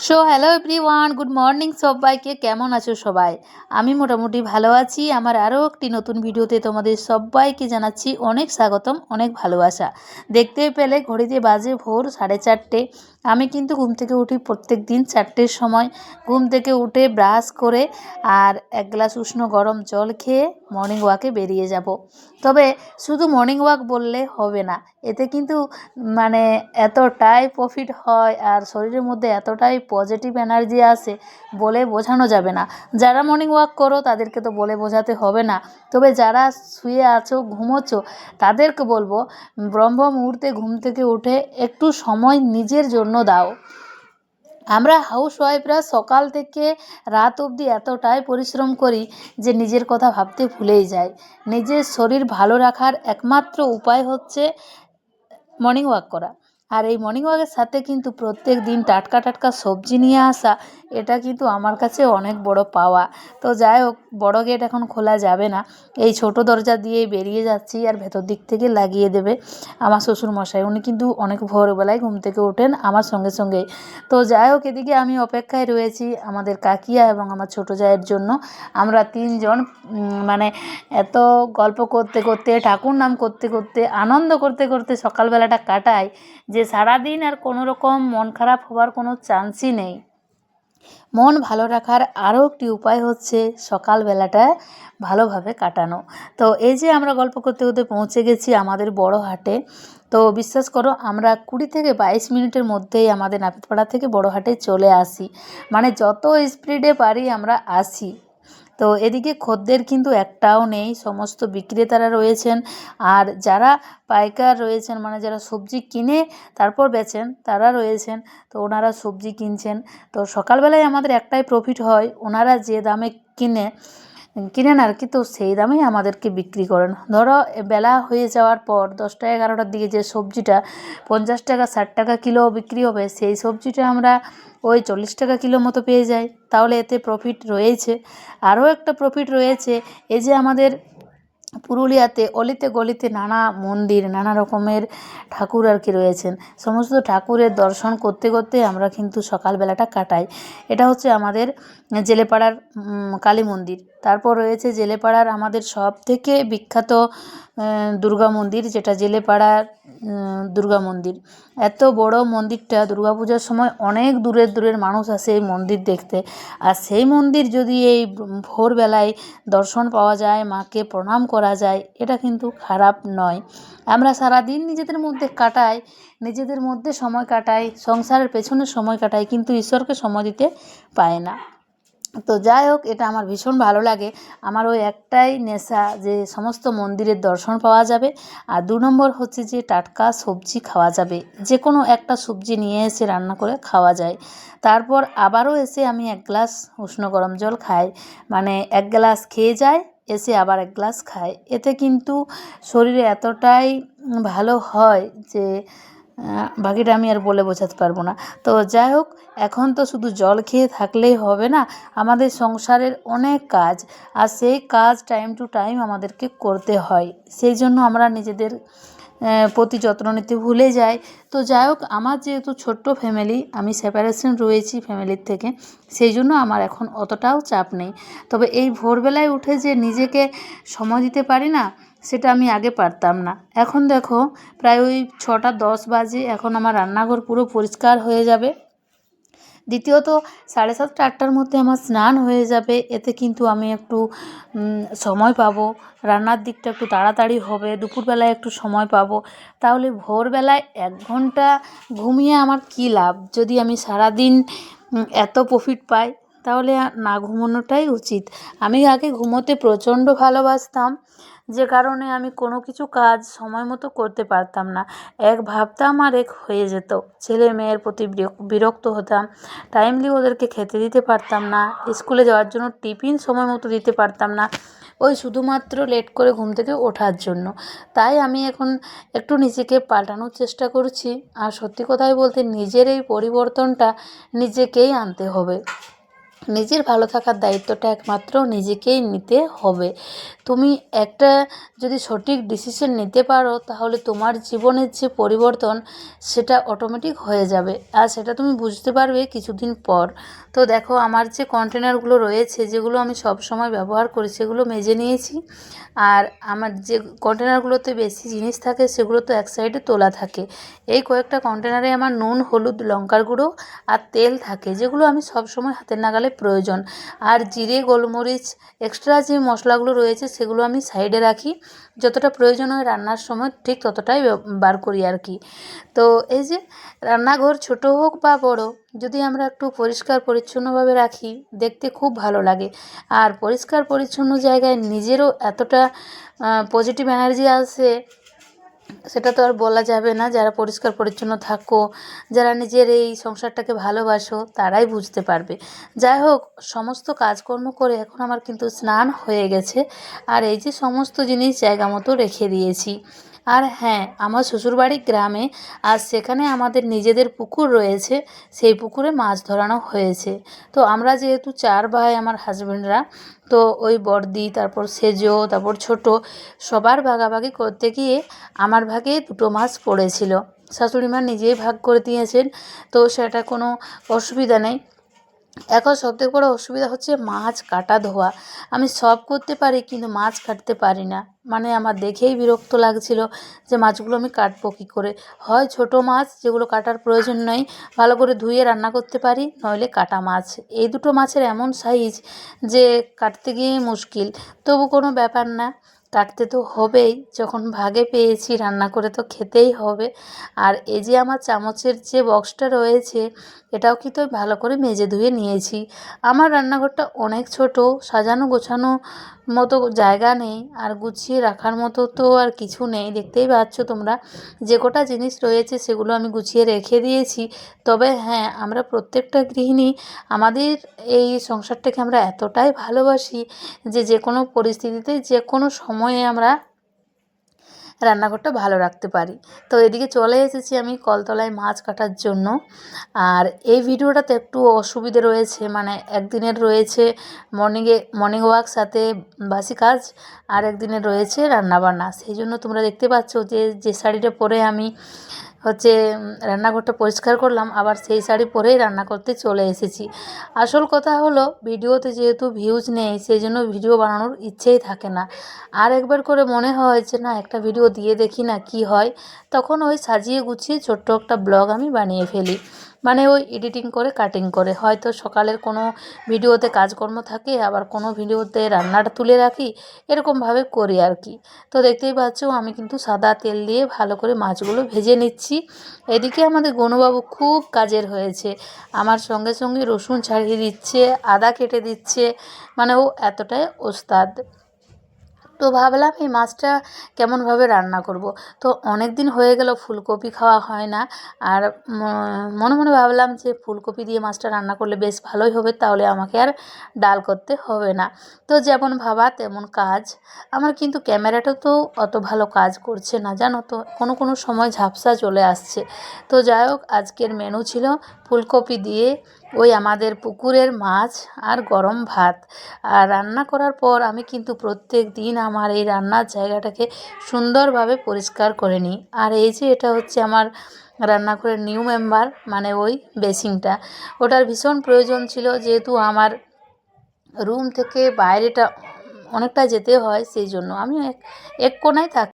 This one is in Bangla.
হ্যালো এভরিওয়ান, গুড মর্নিং সবাইকে। কেমন আছো সবাই? আমি মোটামুটি ভালো আছি। আমার আরও একটি নতুন ভিডিওতে তোমাদের সবাইকে জানাচ্ছি অনেক স্বাগতম, অনেক ভালোবাসা। দেখতেই পেলে ঘড়িতে বাজে ভোর 4:30। আমি কিন্তু ঘুম থেকে উঠি প্রত্যেক দিন 4টের সময়। ঘুম থেকে উঠে ব্রাশ করে আর এক গ্লাস উষ্ণ গরম জল খেয়ে মর্নিং ওয়াকে বেরিয়ে যাব। তবে শুধু মর্নিং ওয়াক বললে হবে না, এতে কিন্তু মানে এতটাই প্রফিট হয় আর শরীরের মধ্যে এতটাই পজিটিভ এনার্জি আসে, বলে বোঝানো যাবে না। যারা মর্নিং ওয়াক করো তাদেরকে তো বলে বোঝাতে হবে না, তবে যারা শুয়ে আছো, ঘুমোচ্ছ, তাদেরকে বলবো ব্রহ্ম মুহূর্তে ঘুম থেকে উঠে একটু সময় নিজের জন্য দাও। আমরা হাউসওয়াইফরা সকাল থেকে রাত অবধি এতটাই পরিশ্রম করি যে নিজের কথা ভাবতে ভুলেই যাই। নিজের শরীর ভালো রাখার একমাত্র উপায় হচ্ছে মর্নিং ওয়াক করা। আর এই মর্নিং ওয়াকের সাথে কিন্তু প্রত্যেক দিন টাটকা টাটকা সবজি নিয়ে আসা, এটা কিন্তু আমার কাছে অনেক বড় পাওয়া। তো যাই হোক, বড় গেট এখন খোলা যাবে না, এই ছোট দরজা দিয়ে বেরিয়ে যাচ্ছি। আর ভেতর দিক থেকে লাগিয়ে দেবে আমার শ্বশুর মশাই। উনি কিন্তু অনেক ভোরবেলায় ঘুম থেকে ওঠেন আমার সঙ্গে সঙ্গেই। তো যাই হোক, এদিকে আমি অপেক্ষায় রয়েছি আমাদের কাকিয়া এবং আমার ছোটো জায়ের জন্য। আমরা তিনজন মানে এত গল্প করতে করতে, ঠাকুর নাম করতে করতে, আনন্দ করতে করতে সকালবেলাটা কাটাই যে সারাদিন আর কোনো রকম মন খারাপ হওয়ার কোনো চান্সই নেই। মন ভালো রাখার আরও একটি উপায় হচ্ছে সকালবেলাটা ভালোভাবে কাটানো। তো এই যে আমরা গল্প করতে করতে পৌঁছে গেছি আমাদের বড় হাটে। তো বিশ্বাস করো, আমরা 20 থেকে 22 মিনিটের মধ্যেই আমাদের নাপিতপাড়া থেকে বড় হাটে চলে আসি। মানে যত স্পিডে পারি আমরা আসি। তো এদিকে খদ্দের কিন্তু একটাও নেই, সমস্ত বিক্রেতারা রয়েছেন। আর যারা পাইকার রয়েছেন, মানে যারা সবজি কিনে তারপর বেচেন, তারা রয়েছেন। তো ওনারা সবজি কিনছেন। তো সকালবেলায় আমাদের একটাই প্রফিট হয়, ওনারা যে দামে কিনেন আর কি, তো সেই দামেই আমাদেরকে বিক্রি করেন। ধরো বেলা হয়ে যাওয়ার পর 10টা 11টার দিকে যে সবজিটা 50 টাকা 60 টাকা কিলো বিক্রি হবে, সেই সবজিটা আমরা ওই 40 টাকা কিলো মতো পেয়ে যাই। তাহলে এতে প্রফিট রয়েছে। আরও একটা প্রফিট রয়েছে, এই যে আমাদের পুরুলিয়াতে অলিতে গলিতে নানা মন্দির, নানা রকমের ঠাকুর আর কি রয়েছেন। সমস্ত ঠাকুরের দর্শন করতে করতে আমরা কিন্তু সকালবেলাটা কাটাই। এটা হচ্ছে আমাদের জেলেপাড়ার কালী মন্দির। তারপর রয়েছে জেলেপাড়ার আমাদের সব থেকে বিখ্যাত দুর্গা মন্দির, যেটা জেলেপাড়ার দুর্গা মন্দির। এত বড় মন্দিরটা, দুর্গাপূজার সময় অনেক দূরের দূরের মানুষ আসে এই মন্দির দেখতে। আর সেই মন্দির যদি এই ভোরবেলায় দর্শন পাওয়া যায়, মাকে প্রণাম করা যায়, এটা কিন্তু খারাপ নয়। আমরা সারাদিন নিজেদের মধ্যে কাটাই, নিজেদের মধ্যে সময় কাটাই, সংসারের পেছনে সময় কাটাই, কিন্তু ঈশ্বরকে সময় দিতে পায় না। তো যাই হোক, এটা আমার ভীষণ ভালো লাগে। আমার ওই একটাই নেশা যে সমস্ত মন্দিরের দর্শন পাওয়া যাবে, আর 2 নম্বর হচ্ছে যে টাটকা সবজি খাওয়া যাবে, যে কোনো একটা সবজি নিয়ে এসে রান্না করে খাওয়া যায়। তারপর আবারও এসে আমি এক গ্লাস উষ্ণ গরম জল খাই। মানে এক গ্লাস খেয়ে যায়, এসে আবার এক গ্লাস খাই। এতে কিন্তু শরীরে এতটাই ভালো হয় যে বাকিটা আমি আর বলে বোঝাতে পারবো না। তো যাই হোক, এখন তো শুধু জল খেয়ে থাকলেই হবে না, আমাদের সংসারের অনেক কাজ, আর সেই কাজ টাইম টু টাইম আমাদেরকে করতে হয়। সেই জন্য আমরা নিজেদের প্রতি যত্ন নিতে ভুলে যাই। তো যাই হোক, আমার যেহেতু ছোট্ট ফ্যামিলি, আমি সেপারেশন রয়েছি ফ্যামিলির থেকে, সেই জন্য আমার এখন অতটাও চাপ নেই। তবে এই ভোরবেলায় উঠে যে নিজেকে সময় দিতে পারি না, সেটা আমি আগে পারতাম না। এখন দেখো প্রায় ওই 6টা 10 বাজে, এখন আমার রান্নাঘর পুরো পরিষ্কার হয়ে যাবে। দ্বিতীয়ত 7:30 8টার মধ্যে আমার স্নান হয়ে যাবে। এতে কিন্তু আমি একটু সময় পাবো, রান্নার দিকটা একটু তাড়াতাড়ি হবে, দুপুরবেলায় একটু সময় পাবো। তাহলে ভোরবেলায় 1 ঘন্টা ঘুমিয়ে আমার কী লাভ? যদি আমি সারাদিন এত প্রফিট পাই, তাহলে না ঘুমানোটাই উচিত। আমি আগে ঘুমোতে প্রচণ্ড ভালোবাসতাম, যে কারণে আমি কোনো কিছু কাজ সময় মতো করতে পারতাম না। এক ভাবতাম আর এক হয়ে যেত। ছেলে মেয়ের প্রতি বিরক্ত হতাম, টাইমলি ওদেরকে খেতে দিতে পারতাম না, স্কুলে যাওয়ার জন্য টিফিন সময় মতো দিতে পারতাম না, ওই শুধুমাত্র লেট করে ঘুম থেকে ওঠার জন্য। তাই আমি এখন একটু নিজেকে পাল্টানোর চেষ্টা করছি। আর সত্যি কথাই বলতে, নিজের এই পরিবর্তনটা নিজেকেই আনতে হবে। নিজের ভালো থাকার দায়িত্বটা একমাত্র নিজেকেই নিতে হবে। তুমি একটা যদি সঠিক ডিসিশন নিতে পারো তাহলে তোমার জীবনের যে পরিবর্তন সেটা অটোমেটিক হয়ে যাবে, আর সেটা তুমি বুঝতে পারবে কিছুদিন পর। তো দেখো আমার যে কন্টেনারগুলো রয়েছে যেগুলো আমি সব সময় ব্যবহার করি সেগুলো মেজে নিয়েছি। আর আমার যে কন্টেনারগুলোতে বেশি জিনিস থাকে সেগুলো তো এক সাইডে তোলা থাকে। এই কয়েকটা কন্টেনারে আমার নুন, হলুদ, লঙ্কার গুঁড়ো আর তেল থাকে, যেগুলো আমি সব সময় হাতের নাগালে প্রয়োজন। আর জিরে, গোলমরিচ, এক্সট্রা যে মশলাগুলো রয়েছে সেগুলো আমি সাইডে রাখি, যতটা প্রয়োজন হয় রান্নার সময় ঠিক ততটাই বার করি আর কি। তো এই যে রান্নাঘর ছোট হোক বা বড়, যদি আমরা একটু পরিষ্কার পরিচ্ছন্নভাবে রাখি দেখতে খুব ভালো লাগে। আর পরিষ্কার পরিচ্ছন্ন জায়গায় নিজেরও এতটা পজিটিভ এনার্জি আসে, সেটা তো আর বলা যাবে না। যারা পরিষ্কার পরিচ্ছন্ন থাকো, যারা নিজের এই সংসারটাকে ভালোবাসো তারাই বুঝতে পারবে। যাই হোক, সমস্ত কাজকর্ম করে এখন আমার কিন্তু স্নান হয়ে গেছে, আর এই যে সমস্ত জিনিস জায়গা মতো রেখে দিয়েছি। আর হ্যাঁ, আমার শ্বশুরবাড়ি গ্রামে, আর সেখানে আমাদের নিজেদের পুকুর রয়েছে, সেই পুকুরে মাছ ধরানো হয়েছে। তো আমরা যেহেতু 4 ভাই আমার হাজবেন্ডরা, তো ওই বড়দি, তারপর সেজো, তারপর ছোট, সবার ভাগাভাগি করতে গিয়ে আমার ভাগে 2টো মাছ পড়েছিল। শাশুড়ি মা নিজেই ভাগ করে দিয়েছেন, তো সেটা কোনো অসুবিধা নেই। এখন সবথেকে বড় অসুবিধা হচ্ছে মাছ কাটা ধোয়া। আমি সব করতে পারি কিন্তু মাছ কাটতে পারি না। মানে আমার দেখেই বিরক্ত লাগছিল যে মাছগুলো আমি কাটবো কী করে। হয় ছোট মাছ যেগুলো কাটার প্রয়োজন নেই, ভালো করে ধুয়ে রান্না করতে পারি, নইলে কাটা মাছ। এই দুটো মাছের এমন সাইজ যে কাটতে গিয়ে মুশকিল, তবু কোনো ব্যাপার না, কাটতে তো হবেই। যখন ভাগে পেয়েছি রান্না করে তো খেতেই হবে। আর এই যে আমার চামচের যে বক্সটা রয়েছে, এটাও কিন্তু ভালো করে মেজে ধুয়ে নিয়েছি। আমার রান্নাঘরটা অনেক ছোট, সাজানো গোছানো মতো জায়গা নেই, আর গুছিয়ে রাখার মতো তো আর কিছু নেই। দেখতেই পাচ্ছ তোমরা, যে কটা জিনিস রয়েছে সেগুলো আমি গুছিয়ে রেখে দিয়েছি। তবে হ্যাঁ, আমরা প্রত্যেকটা গৃহিণী আমাদের এই সংসারটাকে আমরা এতটাই ভালোবাসি যে যে কোনো পরিস্থিতিতে যে কোনো সময়ে আমরা রান্নাঘরটা ভালো রাখতে পারি। তো এদিকে চলে এসেছি আমি কলতলায় মাছ কাটার জন্য। আর এই ভিডিওটাতে একটু অসুবিধে রয়েছে, মানে একদিনের রয়েছে মর্নিং ওয়াক, সাথে বাসি কাজ, আর একদিনের রয়েছে রান্নাবান্না। সেই জন্য তোমরা দেখতে পাচ্ছ যে শাড়িটা পরে আমি রান্নাঘরটা পরিষ্কার করলাম, আবার সেই শাড়ি পরেই রান্না করতে চলে এসেছি। আসল কথা হলো, ভিডিওতে যেহেতু ভিউজ নেই সেই জন্য ভিডিও বানানোর ইচ্ছেই থাকে না। আর একবার করে মনে হয় যে না, একটা ভিডিও দিয়ে দেখি না কি হয়, তখন ওই সাজিয়ে গুছিয়ে ছোট্ট একটা ব্লগ আমি বানিয়ে ফেলি। মানে ওই এডিটিং করে কাটিং করে, হয়তো সকালের কোনো ভিডিওতে কাজকর্ম থাকে, আবার কোনো ভিডিওতে রান্নাটা তুলে রাখি, এরকমভাবে করি আর কি। তো দেখতেই পাচ্ছ আমি কিন্তু সাদা তেল দিয়ে ভালো করে মাছগুলো ভেজে নিচ্ছি। এদিকে আমাদের গনুবাবু খুব কাজের হয়েছে, আমার সঙ্গে সঙ্গে রসুন ছাড়িয়ে দিচ্ছে, আদা কেটে দিচ্ছে, মানে ও এতটাই ওস্তাদ। তো ভাবলাম এই মাছটা কেমনভাবে রান্না করব। তো অনেক দিন হয়ে গেল ফুলকপি খাওয়া হয় না, আর মনে মনে ভাবলাম যে ফুলকপি দিয়ে মাছটা রান্না করলে বেশ ভালোই হবে, তাহলে আমাকে আর ডাল করতে হবে না। তো যেমন ভাবা তেমন কাজ। আমার কিন্তু ক্যামেরাটা তো অত ভালো কাজ করছে না, জানো তো, কোনো কোনো সময় ঝাপসা চলে আসছে। তো যাই হোক, আজকের মেনু ছিল ফুলকপি দিয়ে ওই আমাদের পুকুরের মাছ আর গরম ভাত। আর রান্না করার পর আমি কিন্তু প্রত্যেক দিন আমার এই রান্নার জায়গাটাকে সুন্দরভাবে পরিষ্কার করে নিই। আর এই যে এটা হচ্ছে আমার রান্নাঘরের নিউ মেম্বার, মানে ওই বেসিনটা, ওটার ভীষণ প্রয়োজন ছিল, যেহেতু আমার রুম থেকে বাইরেটা অনেকটা যেতে হয়, সেই জন্য আমি এক কোণায় থাকি।